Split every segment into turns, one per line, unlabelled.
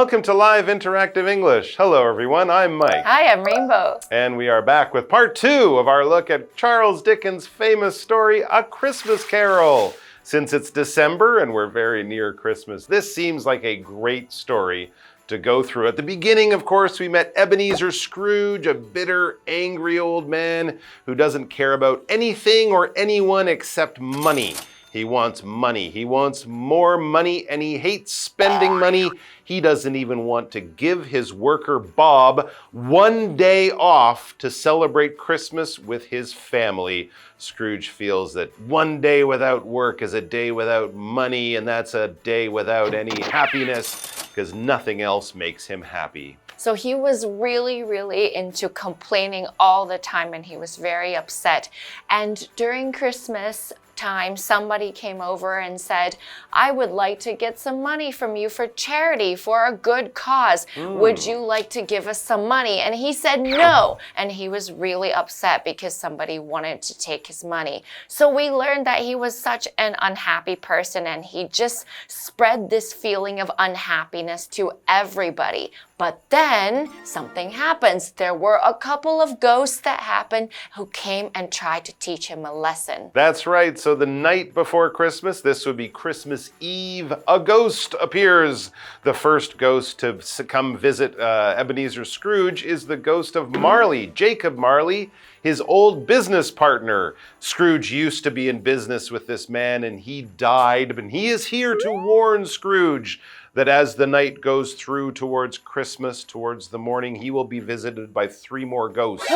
Welcome to Live Interactive English. Hello, everyone. I'm Mike.
Hi, I'm Rainbow.
And we are back with part 2 of our look at Charles Dickens' famous story, A Christmas Carol. Since it's December and we're very near Christmas, this seems like a great story to go through. At the beginning, of course, we met Ebenezer Scrooge, a bitter, angry old man who doesn't care about anything or anyone except money. He wants money. He wants more money, and he hates spending money. He doesn't even want to give his worker Bob one day off to celebrate Christmas with his family. Scrooge feels that one day without work is a day without money, and that's a day without any happiness, because nothing else makes him happy.
So he was really into complaining all the time, and he was very upset. And during Christmas time, somebody came over and said, I would like to get some money from you for charity, for a good cause. Would you like to give us some money? And he said no. And he was really upset because somebody wanted to take his money. So we learned that he was such an unhappy person, and he just spread this feeling of unhappiness to everybody. But then something happens. There were a couple of ghosts that happened who came and tried to teach him a lesson.
That's right. So the night before Christmas, this would be Christmas Eve, a ghost appears. The first ghost to come visit Ebenezer Scrooge is the ghost of Marley, Jacob Marley, his old business partner. Scrooge used to be in business with this man, and he died, but he is here to warn Scrooge that as the night goes through towards Christmas, towards the morning, he will be visited by 3 more ghosts.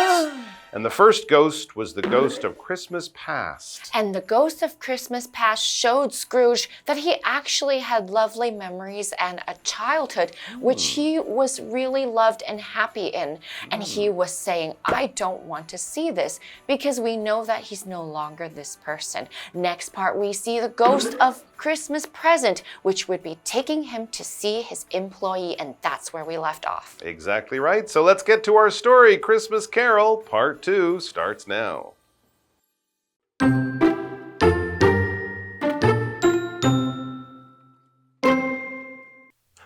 And the first ghost was the ghost of Christmas past.
And the ghost of Christmas past showed Scrooge that he actually had lovely memories and a childhood, which he was really loved and happy in. And he was saying, I don't want to see this, because we know that he's no longer this person. Next part, we see the ghost of Christmas present, which would be taking him to see his employee, and that's where we left off.
Exactly right. So let's get to our story. Christmas Carol, part 2 starts now.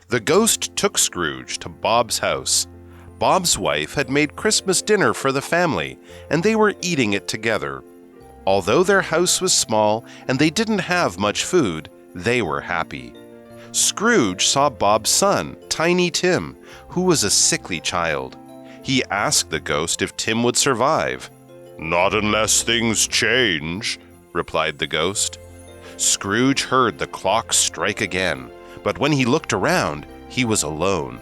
The ghost took Scrooge to Bob's house. Bob's wife had made Christmas dinner for the family, and they were eating it together. Although their house was small and they didn't have much food, they were happy. Scrooge saw Bob's son, Tiny Tim, who was a sickly child. He asked the ghost if Tim would survive. Not unless things change, replied the ghost. Scrooge heard the clock strike again, but when he looked around, he was alone.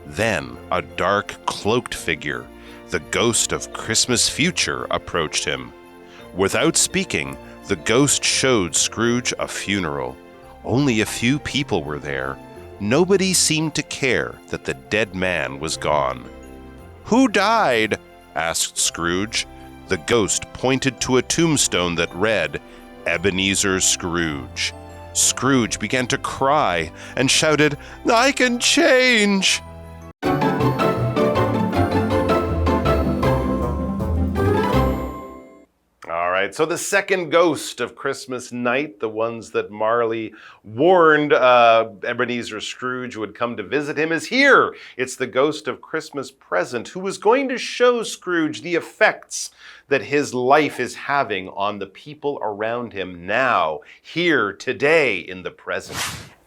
Then a dark, cloaked figure, the ghost of Christmas future, approached him. Without speaking, the ghost showed Scrooge a funeral. Only a few people were there. Nobody seemed to care that the dead man was gone. Who died? Asked Scrooge. The ghost pointed to a tombstone that read, Ebenezer Scrooge. Scrooge began to cry and shouted, I can change! So the second ghost of Christmas night, the ones that Marley warned Ebenezer Scrooge would come to visit him, is here. It's the ghost of Christmas present, who is going to show Scrooge the effects that his life is having on the people around him now, here, today, in the present.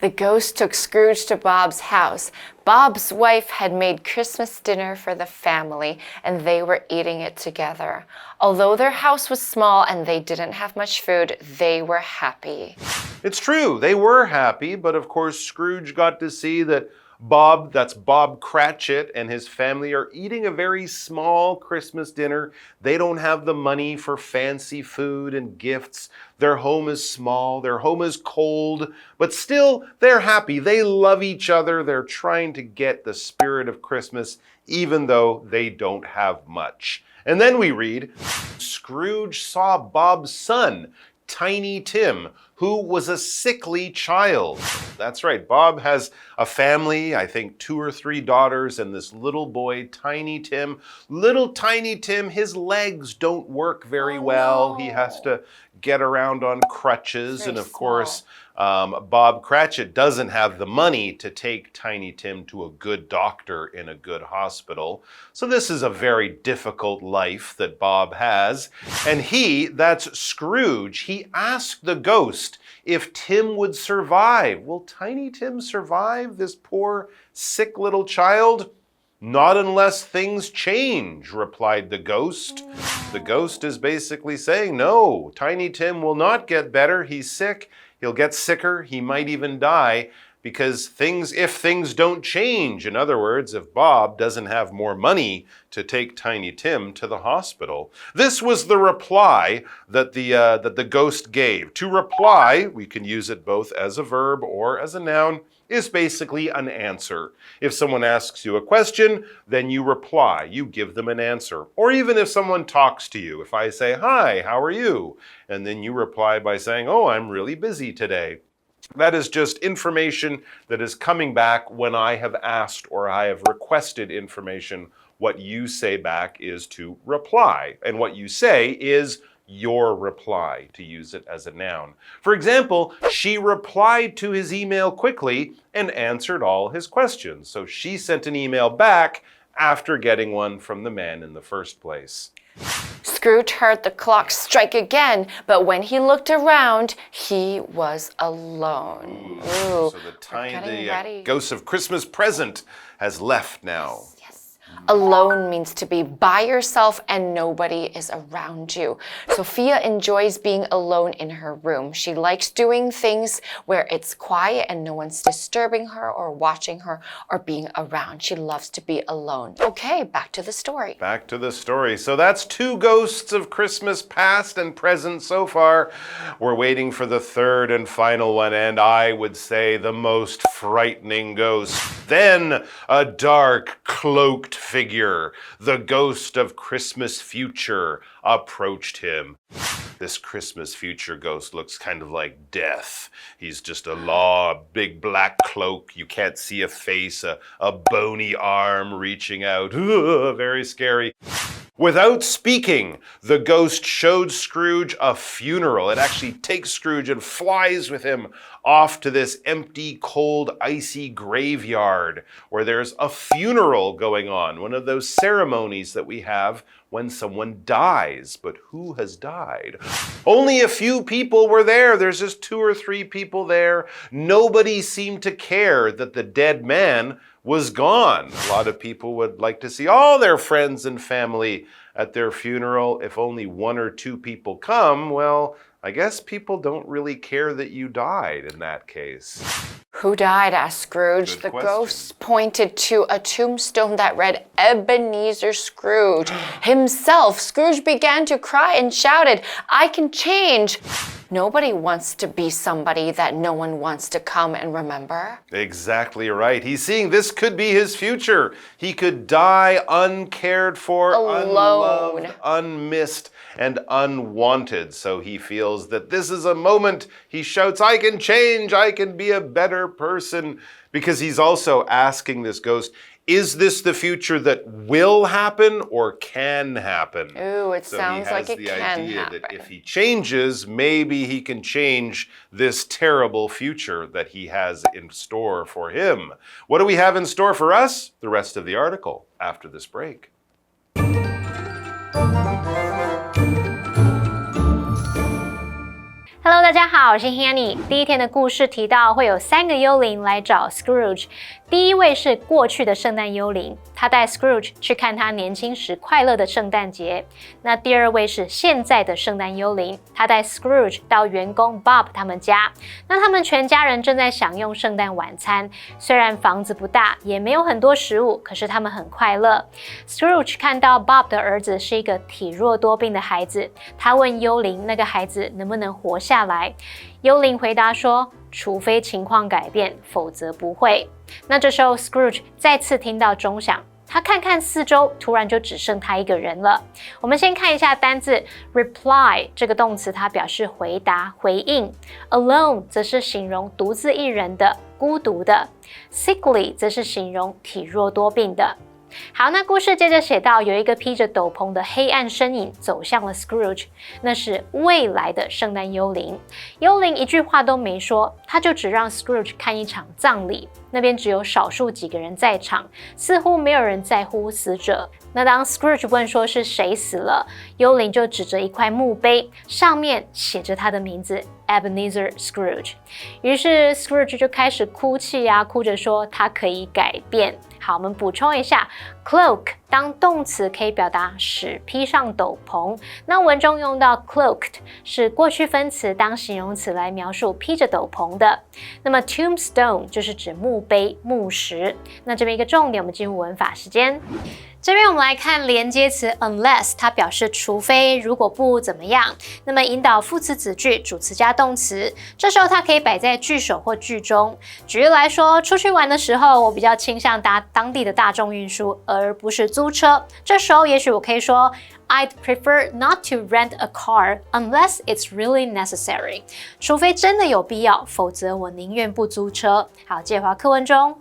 The ghost took Scrooge to Bob's house. Bob's wife had made Christmas dinner for the family, and they were eating it together. Although their house was small and they didn't have much food, they were happy.
It's true, they were happy, but of course Scrooge got to see that Bob, that's Bob Cratchit, and his family are eating a very small Christmas dinner. They don't have the money for fancy food and gifts. Their home is small, their home is cold, but still they're happy. They love each other. They're trying to get the spirit of Christmas, even though they don't have much. And then we read, Scrooge saw Bob's son, Tiny Tim, who was a sickly child. That's right, Bob has a family, I think 2 or 3 daughters, and this little boy, Tiny Tim. Little Tiny Tim, his legs don't work very well.
No.
He has to get around on crutches, and of course,
small.
Bob Cratchit doesn't have the money to take Tiny Tim to a good doctor in a good hospital. So this is a very difficult life that Bob has. And that's Scrooge, he asked the ghost if Tim would survive. Will Tiny Tim survive, this poor, sick little child? Not unless things change, replied the ghost. The ghost is basically saying, no, Tiny Tim will not get better. He's sick. He'll get sicker. He might even die because if things don't change, in other words, if Bob doesn't have more money to take Tiny Tim to the hospital. This was the reply that the ghost gave. To reply, we can use it both as a verb or as a noun, is basically an answer. If someone asks you a question, then you reply. You give them an answer. Or even if someone talks to you, if I say, hi, how are you? And then you reply by saying, oh, I'm really busy today. That is just information that is coming back when I have asked or I have requested information. What you say back is to reply. And what you say is your reply, to use it as a noun. For example, she replied to his email quickly and answered all his questions. So she sent an email back after getting one from the man in the first place.
Scrooge heard the clock strike again, but when he looked around, he was alone. Ooh,
so the ghost of Christmas present has left now.
Alone means to be by yourself and nobody is around you. Sophia enjoys being alone in her room. She likes doing things where it's quiet and no one's disturbing her or watching her or being around. She loves to be alone. Okay, back to the story.
Back to the story. So that's 2 ghosts of Christmas past and present so far. We're waiting for the 3rd and final one, and I would say the most frightening ghost. Then a dark, cloaked figure, the ghost of Christmas future, approached him. This Christmas future ghost looks kind of like death. He's just a big black cloak. You can't see a face, a bony arm reaching out. Very scary. Without speaking, the ghost showed Scrooge a funeral. It actually takes Scrooge and flies with him off to this empty, cold, icy graveyard where there's a funeral going on, one of those ceremonies that we have when someone dies. But who has died? Only a few people were there. There's just 2 or 3 people there. Nobody seemed to care that the dead man was gone. A lot of people would like to see all their friends and family at their funeral. If only 1 or 2 people come, well, I guess people don't really care that you died in that case.
Who died? Asked Scrooge. The ghost pointed to a tombstone that read Ebenezer Scrooge. Himself, Scrooge began to cry and shouted, I can change. Nobody wants to be somebody that no one wants to come and remember.
Exactly right. He's seeing this could be his future. He could die uncared for,
alone,
unloved, unmissed, and unwanted. So he feels that this is a moment. He shouts, I can change. I can be a better person. Because he's also asking this ghost, is this the future that will happen or can happen?
Ooh, it sounds like it can happen.
He has the idea that if he changes, maybe he can change this terrible future that he has in store for him. What do we have in store for us? The rest of the article after this break.
Hello， 大家好，我是 Hanny。第一天的故事提到会有3个幽灵来找 Scrooge。第一位是过去的圣诞幽灵，他带 Scrooge 去看他年轻时快乐的圣诞节。那第2位是现在的圣诞幽灵，他带 Scrooge 到员工 Bob 他们家。那他们全家人正在享用圣诞晚餐，虽然房子不大，也没有很多食物，可是他们很快乐。Scrooge 看到 Bob 的儿子是一个体弱多病的孩子，他问幽灵那个孩子能不能活下来。幽灵回答说，除非情况改变，否则不会。那这时候 Scrooge 再次听到钟响，他看看四周，突然就只剩他一个人了。我们先看一下单字 reply 这个动词，它表示回答、回应。alone 则是形容独自一人的、孤独的。sickly 则是形容体弱多病的。好，那故事接着写到，有一个披着斗篷的黑暗身影走向了 Scrooge， 那是未来的圣诞幽灵。幽灵一句话都没说，他就只让 Scrooge 看一场葬礼，那边只有少数几个人在场，似乎没有人在乎死者。那当 Scrooge 问说是谁死了，幽灵就指着一块墓碑，上面写着他的名字 Ebenezer Scrooge。于是 Scrooge 就开始哭泣啊，哭着说他可以改变。好，我们补充一下 cloak 当动词可以表达使披上斗篷，那文中用到 cloaked 是过去分词当形容词来描述披着斗篷的。那么 tombstone 就是指墓碑、墓石。那这边一个重点，我们进入文法时间。这边我们来看连接词 unless， 它表示除非、如果不怎么样。那么引导副词子句，主词加动词，这时候它可以摆在句首或句中。举例来说，出去玩的时候，我比较倾向搭当地的大众运输，而不是租车。这时候也许我可以说 I'd prefer not to rent a car unless it's really necessary。除非真的有必要，否则我宁愿不租车。好，接回课文中。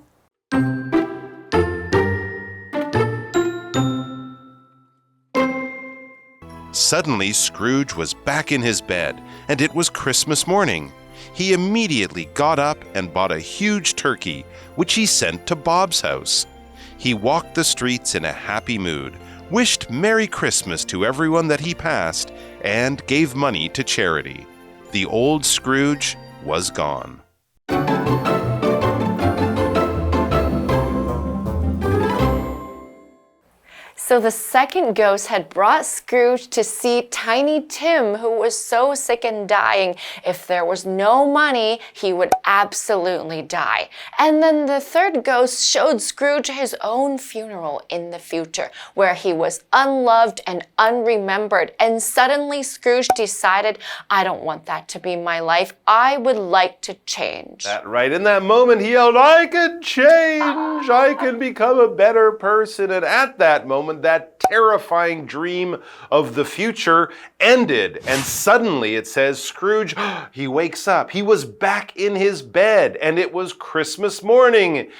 Suddenly, Scrooge was back in his bed, and it was Christmas morning. He immediately got up and bought a huge turkey, which he sent to Bob's house. He walked the streets in a happy mood, wished Merry Christmas to everyone that he passed, and gave money to charity. The old Scrooge was gone.
So the second ghost had brought Scrooge to see Tiny Tim, who was so sick and dying. If there was no money, he would absolutely die. And then the third ghost showed Scrooge his own funeral in the future, where he was unloved and unremembered. And suddenly Scrooge decided, I don't want that to be my life. I would like to change.
Right in that moment, he yelled, I can change. I can become a better person. And at that moment, that terrifying dream of the future ended. And suddenly, it says, Scrooge, he wakes up. He was back in his bed, and it was Christmas morning.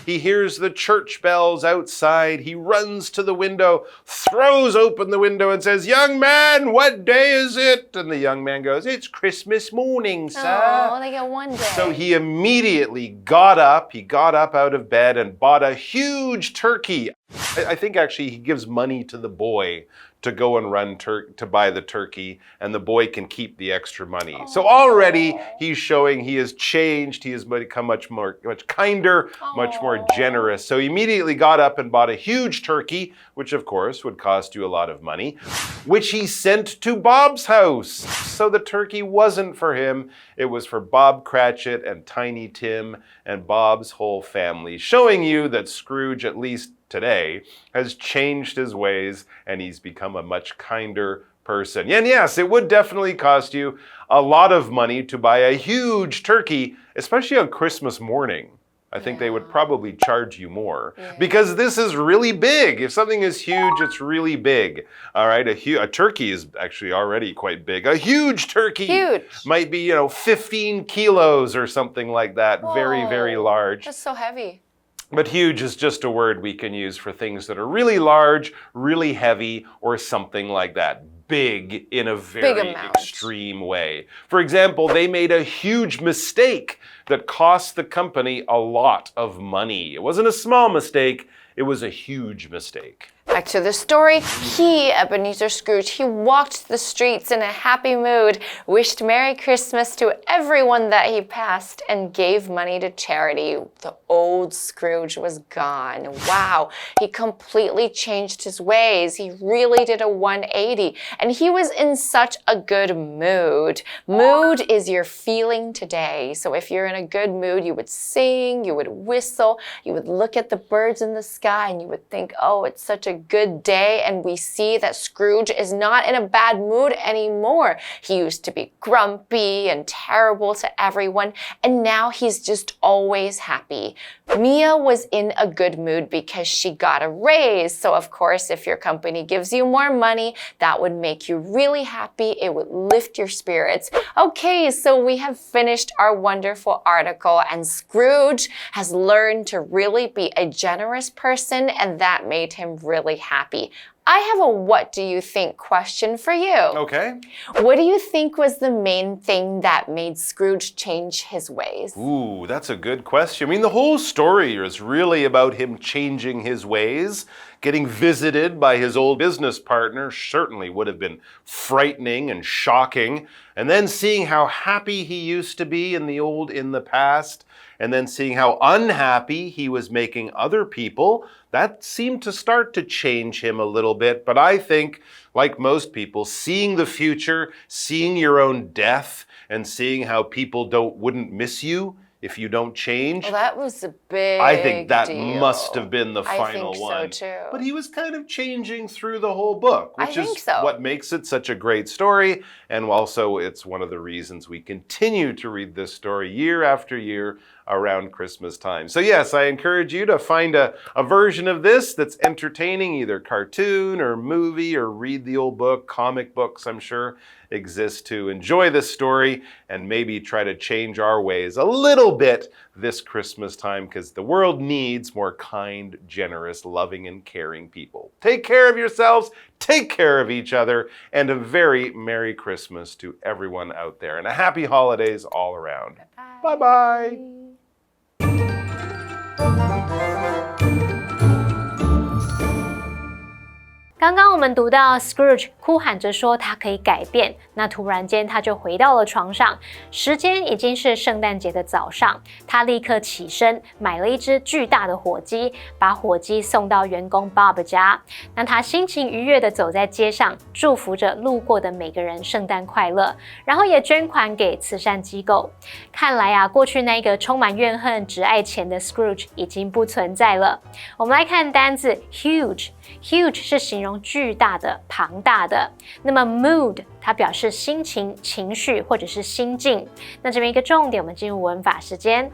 He hears the church bells outside. He runs to the window, throws open the window, and says, Young man, what day is it? And the young man goes, It's Christmas morning, sir.
Oh, they get one day.
So he immediately got up. He got up out of bed and bought a huge turkey. I think actually he gives money to the boy to go and run to buy the turkey, and the boy can keep the extra money. So already he's showing he has changed. He has become much kinder, much more generous. So he immediately got up and bought a huge turkey, which of course would cost you a lot of money, which he sent to Bob's house. So the turkey wasn't for him. It was for Bob Cratchit and Tiny Tim and Bob's whole family, showing you that Scrooge, at least today, has changed his ways, and he's become a much kinder person. And yes, it would definitely cost you a lot of money to buy a huge turkey, especially on Christmas morning. I think they would probably charge you more because this is really big. If something is huge, it's really big. All right, a turkey is actually already quite big. A huge turkey might be, 15 kilos or something like that. Whoa. Very, very large.
That's so heavy.
But huge is just a word we can use for things that are really large, really heavy, or something like that. Big in a very extreme way. For example, they made a huge mistake that cost the company a lot of money. It wasn't a small mistake, it was a huge mistake.
Back to the story, Ebenezer Scrooge, he walked the streets in a happy mood, wished Merry Christmas to everyone that he passed, and gave money to charity. The old Scrooge was gone. Wow, he completely changed his ways. He really did a 180, and he was in such a good mood. Mood is your feeling today. So if you're in a good mood, you would sing, you would whistle, you would look at the birds in the sky, and you would think, oh, it's such a good day, and we see that Scrooge is not in a bad mood anymore. He used to be grumpy and terrible to everyone, and now he's just always happy. Mia was in a good mood because she got a raise. So of course, if your company gives you more money, that would make you really happy. It would lift your spirits. Okay, so we have finished our wonderful article, and Scrooge has learned to really be a generous person, and that made him really happy. I have a what do you think question for you.
Okay.
What do you think was the main thing that made Scrooge change his ways?
Ooh, that's a good question. I mean, the whole story is really about him changing his ways. Getting visited by his old business partner certainly would have been frightening and shocking. And then seeing how happy he used to be in the past, and then seeing how unhappy he was making other people, that seemed to start to change him a little bit. But I think, like most people, seeing the future, seeing your own death, and seeing how people wouldn't miss you if you don't change.
Well, that was a big
I think that
deal.
must have been the final
one.
one.
I think so too.
But he was kind of changing through the whole book, which is
so.
What makes it such a great story. And also, it's one of the reasons we continue to read this story year after year around Christmas time. So yes, I encourage you to find a version of this that's entertaining, either cartoon or movie, or read the old book. Comic books, I'm sure, exist to enjoy this story and maybe try to change our ways a little bit this Christmas time, because the world needs more kind, generous, loving, and caring people. Take care of yourselves, take care of each other, and a very Merry Christmas to everyone out there, and a happy holidays all around. Bye-bye.
刚刚我们读到 Scrooge 哭喊着说他可以改变，那突然间他就回到了床上，时间已经是圣诞节的早上，他立刻起身买了一只巨大的火鸡，把火鸡送到员工 Bob 家。那他心情愉悦地走在街上，祝福着路过的每个人圣诞快乐，然后也捐款给慈善机构。看来啊，过去那个充满怨恨、只爱钱的 Scrooge 已经不存在了。我们来看单字 huge。huge 是形容巨大的、庞大的。那么 mood 它表示心情、情绪或者是心境。那这边一个重点，我们进入文法时间。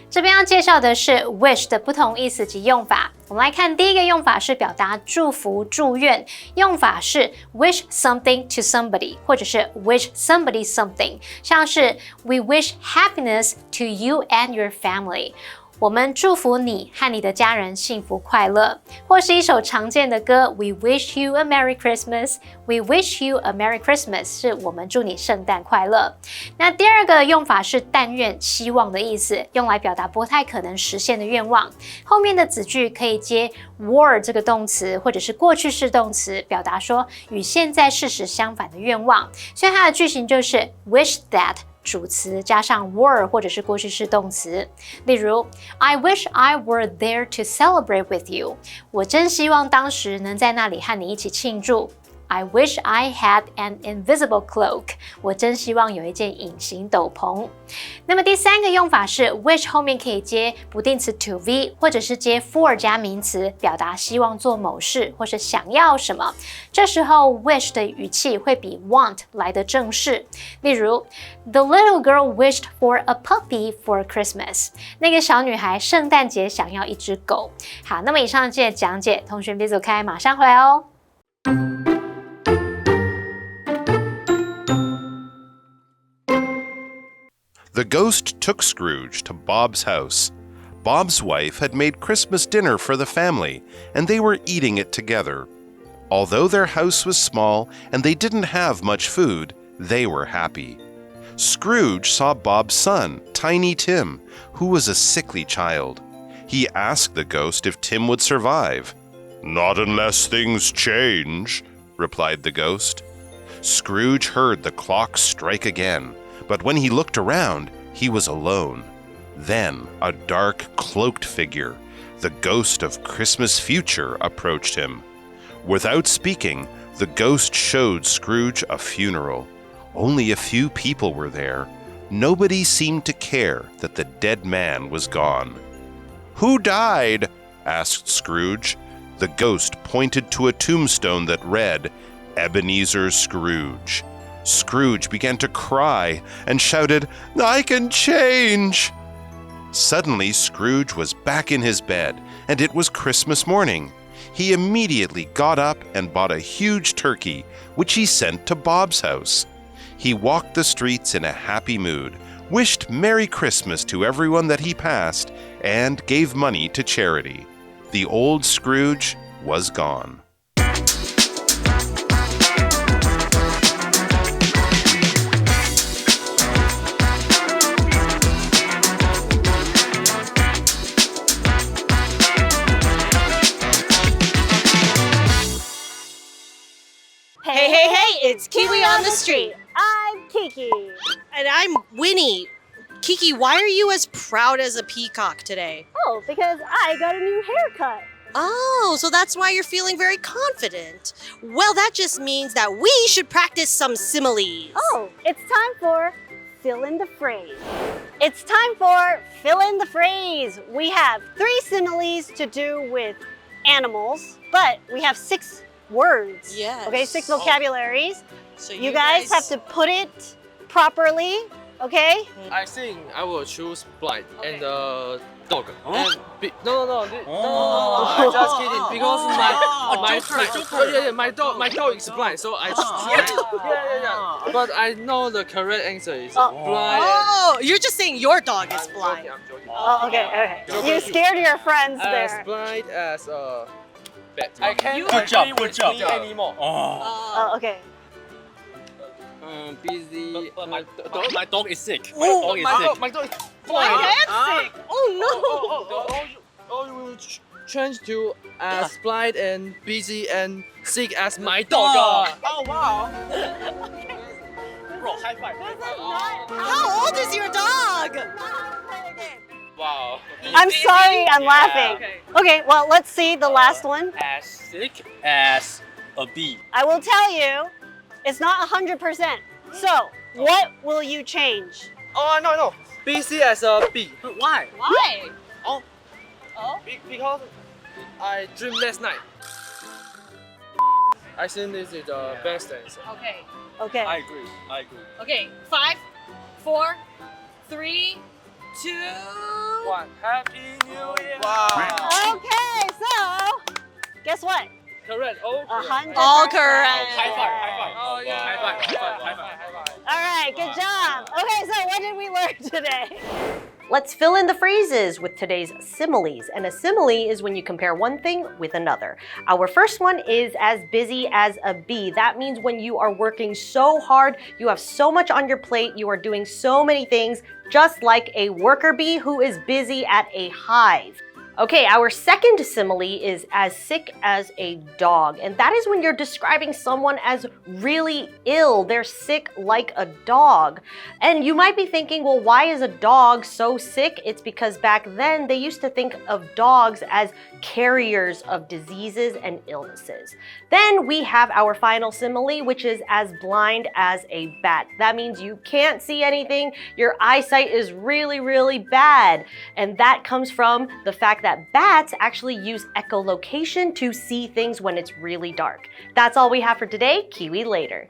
这边要介绍的是 wish 的不同意思及用法。我们来看第一个用法是表达祝福、祝愿，用法是 wish something to somebody 或者是 wish somebody something， 像是 we wish happiness to you and your family。我们祝福你和你的家人幸福快乐，或是一首常见的歌 We wish you a Merry Christmas We wish you a Merry Christmas 是我们祝你圣诞快乐。那第二个用法是但愿、希望的意思，用来表达不太可能实现的愿望。后面的子句可以接 were 这个动词或者是过去式动词，表达说与现在事实相反的愿望，所以它的句型就是 wish that主词加上 were 或者是过去式动词，例如 I wish I were there to celebrate with you 我真希望当时能在那里和你一起庆祝。I wish I had an invisible cloak 我真希望有一件隐形斗篷。那么第三个用法是 wish 后面可以接不定词 to be 或者是接 for 加名词，表达希望做某事或是想要什么，这时候 wish 的语气会比 want 来得正式。例如 The little girl wished for a puppy for Christmas 那个小女孩圣诞节想要一只狗。好，那么以上这些讲解，同学别走开，马上回来哦。
The ghost took Scrooge to Bob's house. Bob's wife had made Christmas dinner for the family, and they were eating it together. Although their house was small and they didn't have much food, they were happy. Scrooge saw Bob's son, Tiny Tim, who was a sickly child. He asked the ghost if Tim would survive. "Not unless things change," replied the ghost. Scrooge heard the clock strike again. But when he looked around, he was alone. Then a dark, cloaked figure, the ghost of Christmas future, approached him. Without speaking, the ghost showed Scrooge a funeral. Only a few people were there. Nobody seemed to care that the dead man was gone. "Who died?" asked Scrooge. The ghost pointed to a tombstone that read, Ebenezer Scrooge. Scrooge began to cry and shouted, I can change! Suddenly, Scrooge was back in his bed, and it was Christmas morning. He immediately got up and bought a huge turkey, which he sent to Bob's house. He walked the streets in a happy mood, wished Merry Christmas to everyone that he passed, and gave money to charity. The old Scrooge was gone.
Hey, it's KiWi on the street.
I'm Kiki.
And I'm Winnie. Kiki, why are you as proud as a peacock today?
Oh, because I got a new haircut.
Oh, so that's why you're feeling very confident. Well, that just means that we should practice some similes.
Oh, it's time for fill in the phrase. It's time for fill in the phrase. We have 3 similes to do with animals, but we have 6 words.
Yes.
Okay, 6 vocabularies.
So
You guys have to put it properly, okay?
I think I will choose blind and dog.
Huh?
And no, I'm just kidding because my dog is blind, so I yeah. But I know the correct answer is blind.
Oh, you're just saying your dog is blind.
I'm joking.
Oh, okay. You scared your friends
As
there.
blind as a bat. I can't
Good job,
agree
good
with
job.
me anymore.
Oh, okay.
Busy.
My dog is sick.
Oh,
My dog is sick.
my dog is blind.
sick.
Oh, you will change to as blind and busy and sick as my dog.
Oh wow. Bro, high five.
How old is your dog?
Wow.
I'm sorry, I'm laughing. Okay, well, let's see the last one.
As sick as a bee.
I will tell you, it's not 100%. So, what will you change?
Oh no. Busy as a bee.
Why?
Why?
Because I dreamed last night. I think this is the best answer.
Okay.
Okay.
I agree.
Okay. 5, 4, 3, 2.
One. Happy New Year.
Okay, so, guess what?
Correct. Oh,
100%.
All correct.
High five.
Oh yeah.
High five.
All right, good job. Okay, so what did we learn today?
Let's fill in the phrases with today's similes. And a simile is when you compare one thing with another. Our first one is as busy as a bee. That means when you are working so hard, you have so much on your plate, you are doing so many things, just like a worker bee who is busy at a hive. Okay, our second simile is as sick as a dog. And that is when you're describing someone as really ill. They're sick like a dog. And you might be thinking, well, why is a dog so sick? It's because back then they used to think of dogs as carriers of diseases and illnesses. Then we have our final simile, which is as blind as a bat. That means you can't see anything. Your eyesight is really, really bad. And that comes from the fact that bats actually use echolocation to see things when it's really dark. That's all we have for today. KiWi later.